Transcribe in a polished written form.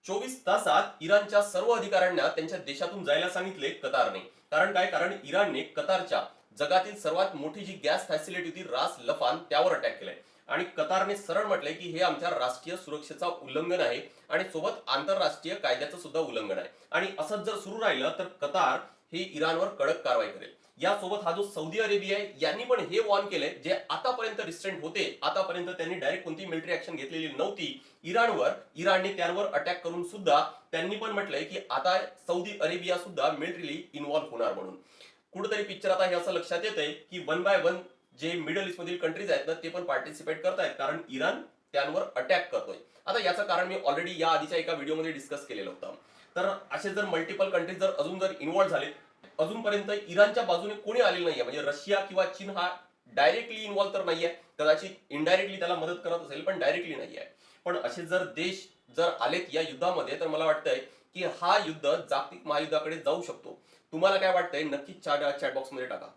24 तासात इराणच्या सर्व अधिकाऱ्यांना त्यांच्या देशातून जायला सांगितले कतारने. कारण काय? कारण इराणने कतारच्या जगातील सर्वात मोठी जी गॅस फॅसिलिटी होती रास लफान त्यावर अटॅक केलाय. आणि कतारने सरळ म्हटलंय की हे आमच्या राष्ट्रीय सुरक्षेचा उल्लंघन आहे आणि सोबत आंतरराष्ट्रीय कायद्याचं सुद्धा उल्लंघन आहे. आणि असंच जर सुरू राहिलं तर कतार हे इराणवर कडक कारवाई करेल. यासोबत हा जो सौदी अरेबिया आहे यांनी पण हे वॉर्न केलंय, जे आतापर्यंत रिस्ट्रेंट होते, आतापर्यंत त्यांनी डायरेक्ट कोणती मिलिटरी ऍक्शन घेतलेली नव्हती इराणवर, इराणने त्यांवर अटॅक करून सुद्धा त्यांनी पण म्हटलंय की आता सौदी अरेबिया सुद्धा मिलिटरीली इन्व्हॉल्व्ह होणार म्हणून. कुठेतरी पिक्चर आता हे असं लक्षात येत आहे की वन बाय वन जे मिडल ईस्ट मधील कंट्रीज आहेत ना ते पण पार्टिसिपेट करतायत, कारण इराण त्यांवर अटॅक करतोय. आता याचं कारण मी ऑलरेडी या आधीच्या एका व्हिडिओमध्ये डिस्कस केलेलं होतं. तर असे जर मल्टिपल कंट्रीज जर अजून जर इन्व्हॉल्व्ह झाले, अजूनपर्यंत इराणच्या बाजूने कोणी आलेलं नाहीये, म्हणजे रशिया किंवा चीन हा डायरेक्टली इन्व्हॉल्व्ह तर नाहीये, कदाचित इनडायरेक्टली त्याला मदत करत असेल पण डायरेक्टली नाहीये. पण असे जर देश जर आलेत या युद्धामध्ये तर मला वाटतंय की हा युद्ध जागतिक महायुद्धाकडे जाऊ शकतो. तुम्हाला काय वाटतंय नक्कीच चॅट बॉक्समध्ये टाका.